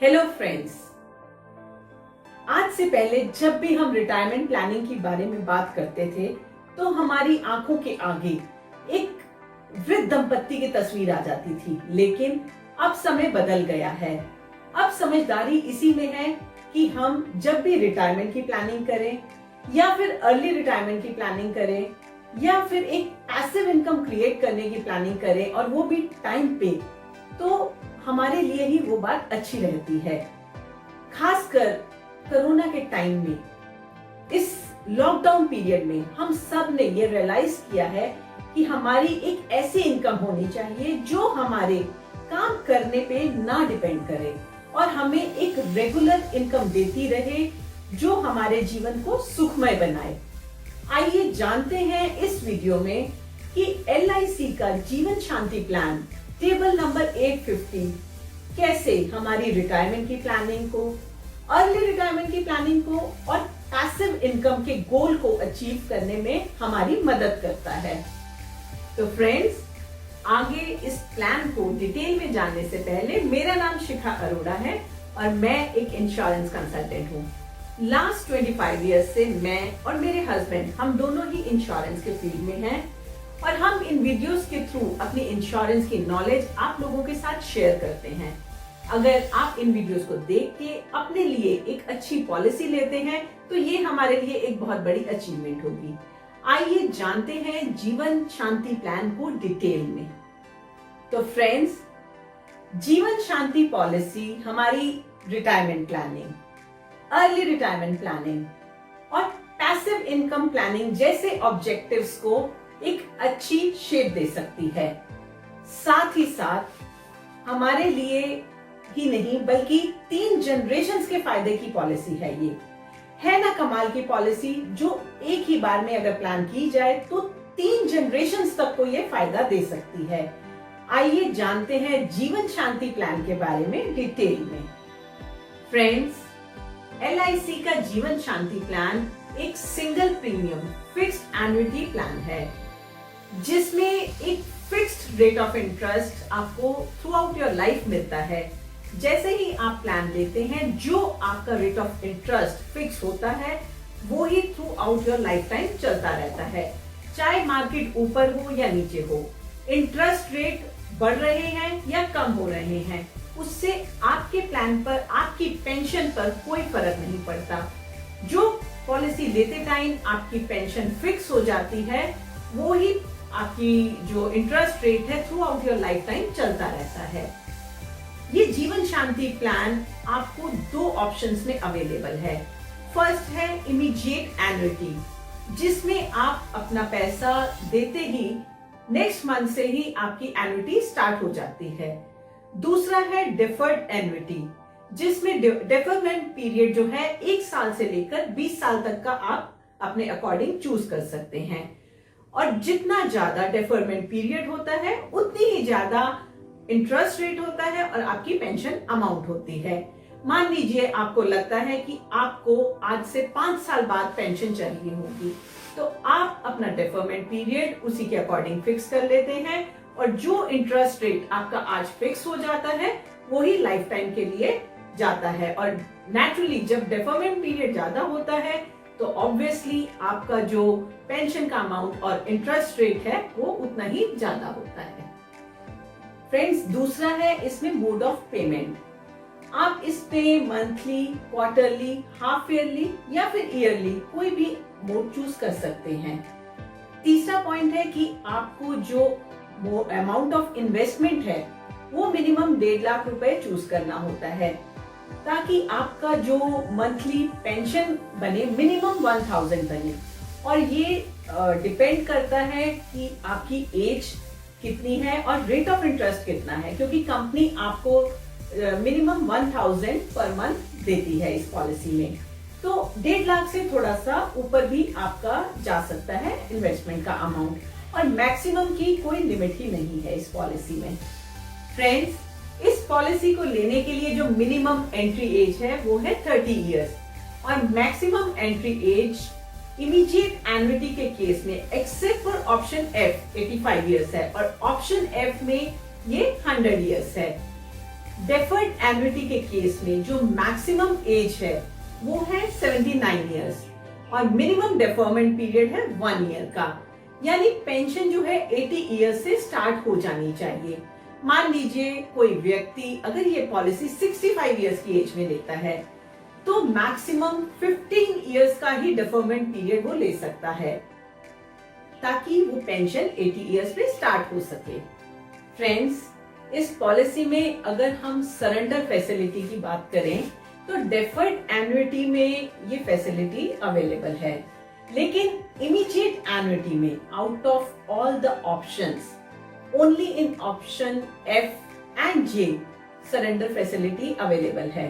Hello friends. आज से पहले जब भी हम रिटायरमेंट प्लानिंग के बारे में बात करते थे तो हमारी आंखों के आगे एक वृद्ध दंपत्ति की तस्वीर आ जाती थी, लेकिन अब समय बदल गया है। अब समझदारी इसी में है कि हम जब भी रिटायरमेंट की प्लानिंग करें या फिर अर्ली रिटायरमेंट की प्लानिंग करें या फिर एक पैसिव इनकम क्रिएट करने की प्लानिंग करें और वो भी टाइम पे, तो हमारे लिए ही वो बात अच्छी रहती है। खासकर कोरोना के टाइम में, इस लॉकडाउन पीरियड में हम सब ने ये रियलाइज किया है कि हमारी एक ऐसी इनकम होनी चाहिए जो हमारे काम करने पे ना डिपेंड करे और हमें एक रेगुलर इनकम देती रहे जो हमारे जीवन को सुखमय बनाए। आइए जानते हैं इस वीडियो में कि LIC का जीवन शांति प्लान टेबल नंबर 850 कैसे हमारी रिटायरमेंट की प्लानिंग को, अर्ली रिटायरमेंट की प्लानिंग को और पैसिव इनकम के गोल को अचीव करने में हमारी मदद करता है। तो फ्रेंड्स, आगे इस प्लान को डिटेल में जानने से पहले, मेरा नाम शिखा अरोड़ा है और मैं एक इंश्योरेंस कंसल्टेंट हूँ। लास्ट 25 ईयर्स से मैं और मेरे हस्बैंड, हम दोनों ही इंश्योरेंस के फील्ड में हैं और हम इन वीडियोस के थ्रू अपनी इंश्योरेंस की नॉलेज आप लोगों के साथ शेयर करते हैं। अगर आप इन वीडियोस को देख के अपने लिए एक अच्छी पॉलिसी लेते हैं तो ये हमारे लिए एक बहुत बड़ी अचीवमेंट होगी। आइए जानते हैं जीवन शांति प्लान को डिटेल में। तो फ्रेंड्स, जीवन शांति पॉलिसी हमारी retirement planning, early retirement planning और पैसिव इनकम प्लानिंग जैसे ऑब्जेक्टिव्स को एक अच्छी शेप दे सकती है। साथ ही साथ हमारे लिए ही नहीं बल्कि 3 जनरेशन्स के फायदे की पॉलिसी है। ये है ना कमाल की पॉलिसी, जो एक ही बार में अगर प्लान की जाए तो 3 जनरेशन्स तक को ये फायदा दे सकती है। आइए जानते हैं जीवन शांति प्लान के बारे में डिटेल में। फ्रेंड्स, LIC का जीवन शांति प्लान एक single premium fixed annuity plan है जिसमें एक फिक्स्ड रेट ऑफ इंटरेस्ट आपको थ्रू आउट योर लाइफ मिलता है। जैसे ही आप प्लान लेते हैं, जो आपका रेट ऑफ इंटरेस्ट फिक्स होता है वो ही throughout your lifetime चलता रहता है, चाहे मार्केट ऊपर हो या नीचे हो। इंटरेस्ट रेट बढ़ रहे हैं या कम हो रहे हैं, उससे आपके प्लान पर, आपकी पेंशन पर कोई फर्क नहीं पड़ता। जो पॉलिसी लेते टाइम आपकी पेंशन फिक्स हो जाती है, वो ही आपकी जो इंटरेस्ट रेट है through out your lifetime चलता रहता है। ये जीवन शांति प्लान आपको 2 ऑप्शंस में अवेलेबल है। फर्स्ट है इमीडिएट एन्युटी, जिसमें आप अपना पैसा देते ही नेक्स्ट मंथ से ही आपकी एन्युटी स्टार्ट हो जाती है। दूसरा है डिफर्ड एन्युटी, जिसमें डेफरमेंट पीरियड जो है 1 साल से लेकर 20 साल तक का आप अपने अकॉर्डिंग चूज कर सकते हैं। और जितना ज्यादा डेफरमेंट पीरियड होता है उतनी ही ज्यादा इंटरेस्ट रेट होता है और आपकी पेंशन अमाउंट होती है। मान लीजिए आपको लगता है कि आपको आज से 5 साल बाद पेंशन चाहिए होगी, तो आप अपना डेफरमेंट पीरियड उसी के अकॉर्डिंग फिक्स कर लेते हैं और जो इंटरेस्ट रेट आपका आज फिक्स हो जाता है वो ही लाइफ टाइम के लिए जाता है। और नेचुरली जब डेफरमेंट पीरियड ज्यादा होता है तो ऑब्वियसली आपका जो पेंशन का अमाउंट और इंटरेस्ट रेट है वो उतना ही ज्यादा होता है। फ्रेंड्स, दूसरा है इसमें मोड ऑफ पेमेंट। आप इस पे मंथली, क्वार्टरली, हाफ ईयरली या फिर ईयरली कोई भी मोड चूज कर सकते हैं। तीसरा पॉइंट है कि आपको जो अमाउंट ऑफ इन्वेस्टमेंट है वो मिनिमम 1.5 लाख रुपए चूज करना होता है, ताकि आपका जो मंथली पेंशन बने मिनिमम 1000 बने। और ये डिपेंड करता है कि आपकी एज कितनी है और रेट ऑफ इंटरेस्ट कितना है, क्योंकि कंपनी आपको मिनिमम 1000 पर मंथ देती है इस पॉलिसी में। तो 1.5 लाख से थोड़ा सा ऊपर भी आपका जा सकता है इन्वेस्टमेंट का अमाउंट, और मैक्सिमम की कोई लिमिट ही नहीं है इस पॉलिसी में। फ्रेंड्स, इस पॉलिसी को लेने के लिए जो मिनिमम एंट्री एज है वो है 30 इयर्स और maximum entry age immediate annuity के केस में except for option F 85 years है और ऑप्शन F में ये 100 इयर्स है। डेफर्ड एन्युटी के केस में जो मैक्सिमम एज है वो है 79 इयर्स और मिनिमम डेफरमेंट पीरियड है 1 ईयर का, यानी पेंशन जो है 80 इयर्स से स्टार्ट हो जानी चाहिए। मान लीजिए कोई व्यक्ति अगर ये पॉलिसी 65 इयर्स की एज में लेता है तो मैक्सिमम 15 इयर्स का ही डेफरमेंट पीरियड वो ले सकता है ताकि वो पेंशन 80 इयर्स पे स्टार्ट हो सके। फ्रेंड्स, इस पॉलिसी में अगर हम सरेंडर फैसिलिटी की बात करें तो डेफर्ड एन्युटी में ये फैसिलिटी अवेलेबल है, लेकिन इमीडिएट एन्युटी में out of all the options only in option F and J surrender facility available है।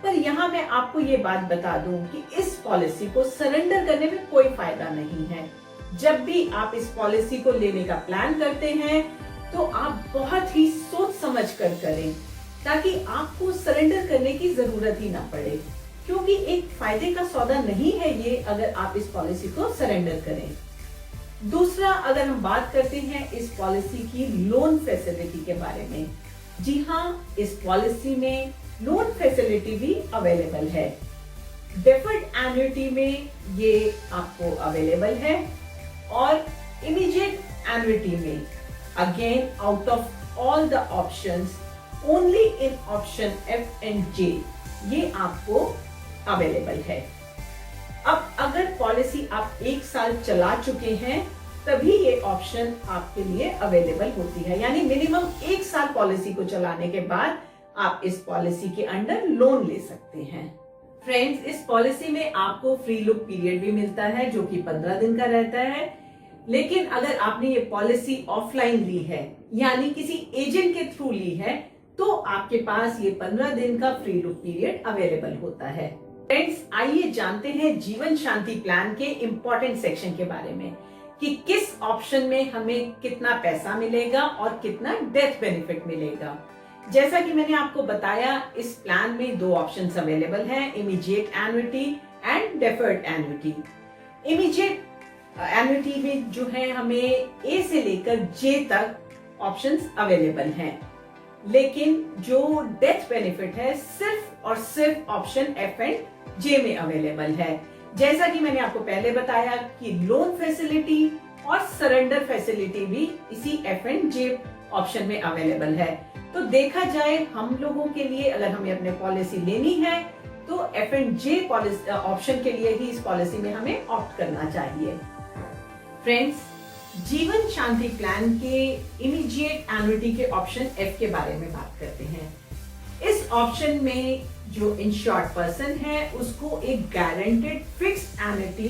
पर यहाँ मैं आपको ये बात बता दूं कि इस पॉलिसी को सरेंडर करने में कोई फायदा नहीं है। जब भी आप इस पॉलिसी को लेने का प्लान करते हैं तो आप बहुत ही सोच समझ कर करें ताकि आपको सरेंडर करने की जरूरत ही ना पड़े, क्योंकि एक फायदे का सौदा नहीं है ये अगर आप इस पॉलिसी को सरेंडर करें। दूसरा, अगर हम बात करते हैं इस पॉलिसी की लोन फैसिलिटी के बारे में, जी हाँ, इस पॉलिसी में लोन फैसिलिटी भी अवेलेबल है। डेफर्ड एन्युटी में ये आपको अवेलेबल है और इमीडिएट एन्युटी में again out of all the options only in option F and J ये आपको अवेलेबल है। अब अगर पॉलिसी आप 1 साल चला चुके हैं तभी ये ऑप्शन आपके लिए अवेलेबल होती है, यानी मिनिमम 1 साल पॉलिसी को चलाने के बाद आप इस पॉलिसी के अंडर लोन ले सकते हैं। फ्रेंड्स, इस पॉलिसी में आपको फ्री लुक पीरियड भी मिलता है जो कि 15 दिन का रहता है, लेकिन अगर आपने ये पॉलिसी ऑफलाइन ली है यानी किसी एजेंट के थ्रू ली है तो आपके पास ये 15 दिन का फ्री लुक पीरियड अवेलेबल होता है। फ्रेंड्स, आइए जानते हैं जीवन शांति प्लान के इम्पोर्टेंट सेक्शन के बारे में कि किस ऑप्शन में हमें कितना पैसा मिलेगा और कितना डेथ बेनिफिट मिलेगा। जैसा कि मैंने आपको बताया, इस प्लान में 2 ऑप्शंस अवेलेबल हैं, immediate annuity and deferred annuity. Immediate annuity में जो है हमें ए से लेकर जे तक ऑप्शंस अवेलेबल हैं, लेकिन जो डेथ बेनिफिट है सिर्फ और सिर्फ ऑप्शन एफ एंड जे में अवेलेबल है। जैसा कि मैंने आपको पहले बताया कि लोन फैसिलिटी और सरेंडर फैसिलिटी भी इसी एफ एंड जे ऑप्शन में अवेलेबल है। तो देखा जाए हम लोगों के लिए अगर हमें अपने पॉलिसी लेनी है तो एफ एंड जे ऑप्शन के लिए ही इस पॉलिसी में हमें ऑप्ट करना चाहिए। फ्रेंड्स, जीवन शांति प्लान के इमीडिएट एन्युटी के ऑप्शन एफ के बारे में बात करते हैं। इस ऑप्शन में जो इंश्योर्ड पर्सन है उसको एक guaranteed fixed annuity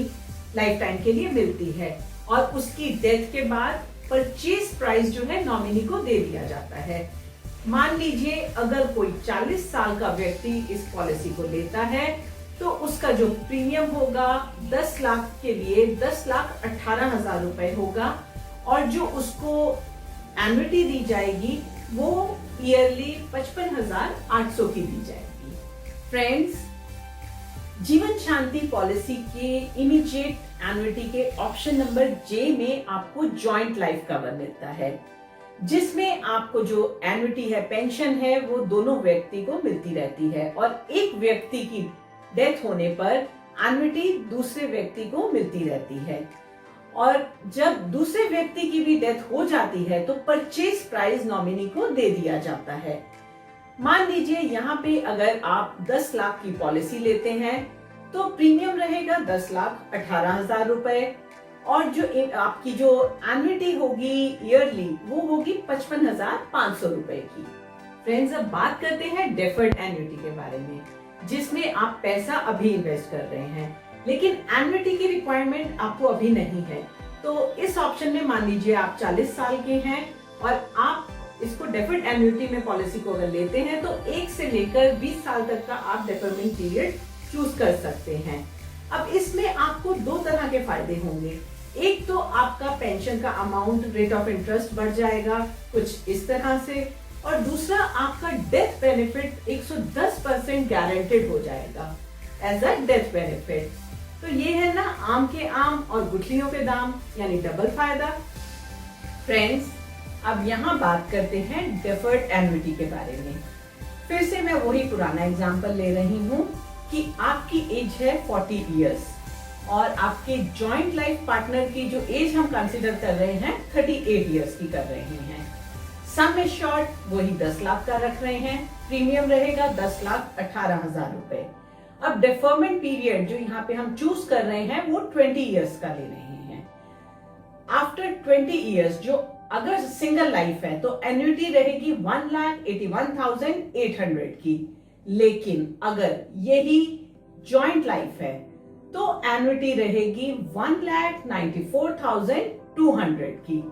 life time के लिए मिलती है और उसकी डेथ के बाद परचेज प्राइस जो है नॉमिनी को दे दिया जाता है। मान लीजिए अगर कोई 40 साल का व्यक्ति इस पॉलिसी को लेता है तो उसका जो प्रीमियम होगा 10 लाख के लिए 10,18,000 रुपए होगा और जो उसको एन्युटी दी जाएगी वो ईयरली 55,800 की दी जाएगी। फ्रेंड्स, जीवन शांति पॉलिसी के इमीडिएट एन्युटी के ऑप्शन नंबर जे में आपको जॉइंट लाइफ कवर मिलता है, जिसमें आपको जो एन्युटी है, पेंशन है, वो दोनों व्यक्ति को मिलती रहती है और एक व्यक्ति की डेथ होने पर एन्युटी दूसरे व्यक्ति को मिलती रहती है और जब दूसरे व्यक्ति की भी डेथ हो जाती है तो परचेज प्राइस नॉमिनी को दे दिया जाता है। मान लीजिए यहाँ पे अगर आप 10 लाख की पॉलिसी लेते हैं तो प्रीमियम रहेगा 10,18,000 रुपए और जो आपकी जो एन्युटी होगी ईयरली वो होगी 55,500 रुपए की। फ्रेंड्स, अब बात करते हैं डेफर्ड एन्युटी के बारे में, जिसमें आप पैसा अभी इन्वेस्ट कर रहे हैं लेकिन एन्युटी की रिक्वायरमेंट आपको अभी नहीं है। तो इस ऑप्शन में मान लीजिए आप 40 साल के हैं और आप इसको डेफर्ड एन्युटी में पॉलिसी को अगर लेते हैं तो 1 से लेकर 20 साल तक का आप डेफरमेंट पीरियड चूज कर सकते हैं। अब इसमें आपको 2 तरह के फायदे होंगे। एक तो आपका पेंशन का अमाउंट, रेट ऑफ इंटरेस्ट बढ़ जाएगा कुछ इस तरह से, और दूसरा आपका डेथ बेनिफिट 110% गारंटेड हो जाएगा एज अ डेथ बेनिफिट। तो ये है ना आम के आम और गुठलियों के दाम, यानी डबल फायदा। फ्रेंड्स, अब यहाँ बात करते हैं डेफर्ड एन्युटी के बारे में। फिर से मैं वही पुराना एग्जाम्पल ले रही हूँ कि आपकी एज है 40 इयर्स और आपके जॉइंट लाइफ पार्टनर की जो एज हम कंसिडर कर रहे हैं 38 इयर्स की कर रहे हैं। सम एश्योर्ड वही 10 लाख का रख रहे हैं, प्रीमियम रहेगा 10,18,000 रुपए। अब डेफरमेंट पीरियड जो यहाँ पे हम चूज कर रहे हैं वो 20 इयर्स का ले रहे हैं। आफ्टर 20 इयर्स जो अगर सिंगल लाइफ है तो एन्युटी रहेगी 1,81,800 की, लेकिन अगर यही जॉइंट लाइफ है तो एन्युटी रहेगी 1,94,200 की।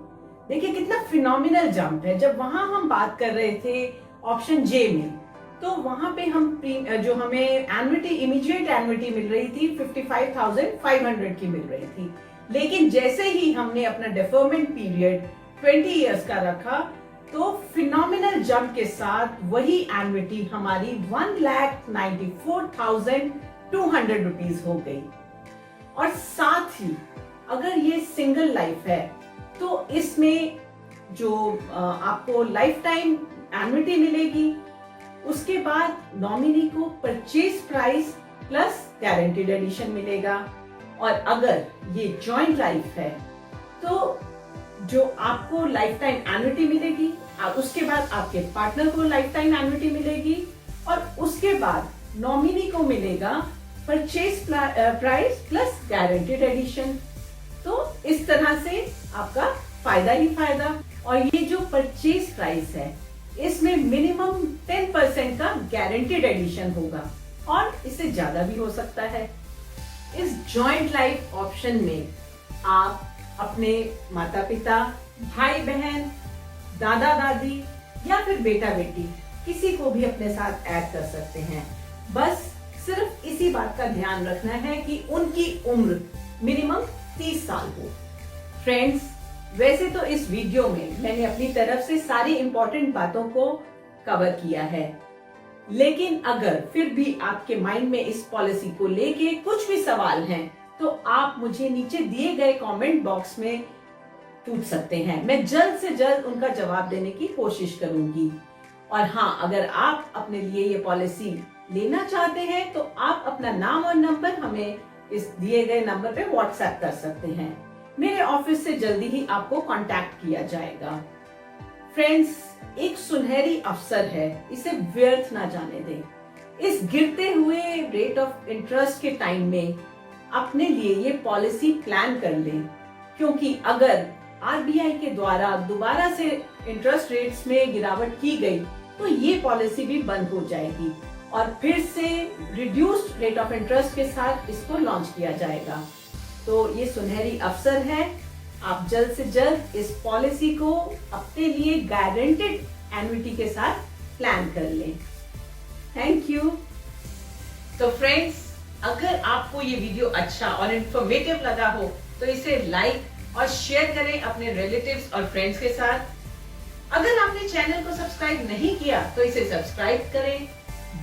देखिए कितना फिनोमिनल जंप है। जब वहां हम बात कर रहे थे ऑप्शन जे में तो वहां पे हम जो हमें एन्युटी इमीडिएट एन्युटी मिल रही थी 55,500 की मिल रही थी, लेकिन जैसे ही हमने अपना डेफरमेंट पीरियड 20 इयर्स का रखा तो फिनोमिनल जंप के साथ वही एन्युटी हमारी 1,94,200 रुपीज हो गई। और साथ ही अगर ये सिंगल लाइफ है तो इसमें जो आपको लाइफ टाइम एन्युटी मिलेगी, उसके बाद नॉमिनी को purchase price plus guaranteed addition मिलेगा। और अगर ये जॉइंट लाइफ है तो जो आपको लाइफ टाइम एन्युटी मिलेगी, उसके बाद आपके पार्टनर को लाइफ टाइम एन्युटी मिलेगी और उसके बाद नॉमिनी को मिलेगा purchase price plus guaranteed addition. तो इस तरह से आपका फायदा ही फायदा। और ये जो परचेज प्राइस है इसमें मिनिमम 10% का गारंटीड एडिशन होगा और इससे ज्यादा भी हो सकता है। इस जॉइंट लाइफ ऑप्शन में आप अपने माता पिता, भाई बहन, दादा दादी या फिर बेटा बेटी किसी को भी अपने साथ ऐड कर सकते हैं। बस सिर्फ इसी बात का ध्यान रखना है कि उनकी उम्र मिनिमम 30 साल हो। फ्रेंड्स, वैसे तो इस वीडियो में मैंने अपनी तरफ से सारी इंपॉर्टेंट बातों को कवर किया है, लेकिन अगर फिर भी आपके माइंड में इस पॉलिसी को लेके कुछ भी सवाल हैं तो आप मुझे नीचे दिए गए कमेंट बॉक्स में पूछ सकते हैं। मैं जल्द से जल्द उनका जवाब देने की कोशिश करूंगी। और हाँ, अगर आप अपने लिए ये पॉलिसी लेना चाहते हैं तो आप अपना नाम और नंबर हमें इस दिए गए नंबर पे व्हाट्सएप कर सकते हैं। मेरे ऑफिस से जल्दी ही आपको कांटेक्ट किया जाएगा। फ्रेंड्स, एक सुनहरी अवसर है, इसे व्यर्थ ना जाने दें। इस गिरते हुए रेट ऑफ इंटरेस्ट के टाइम में अपने लिए ये पॉलिसी प्लान कर लें, क्योंकि अगर आरबीआई के द्वारा दोबारा से इंटरेस्ट रेट्स में गिरावट की गई तो ये पॉलिसी भी बंद हो जाएगी और फिर से रिड्यूस्ड रेट ऑफ इंटरेस्ट के साथ इसको लॉन्च किया जाएगा। तो ये सुनहरी अवसर है, आप जल्द से जल्द इस पॉलिसी को अपने लिए गारंटेड एन्युटी के साथ प्लान कर लें। Thank you. तो फ्रेंड्स, अगर आपको ये वीडियो अच्छा और इंफॉर्मेटिव लगा हो तो इसे लाइक और शेयर करें अपने रिलेटिव्स और फ्रेंड्स के साथ। अगर आपने चैनल को सब्सक्राइब नहीं किया तो इसे सब्सक्राइब करें,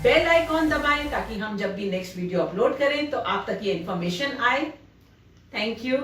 बेल आइकॉन दबाएं ताकि हम जब भी नेक्स्ट वीडियो अपलोड करें तो आप तक ये इंफॉर्मेशन आए। Thank you.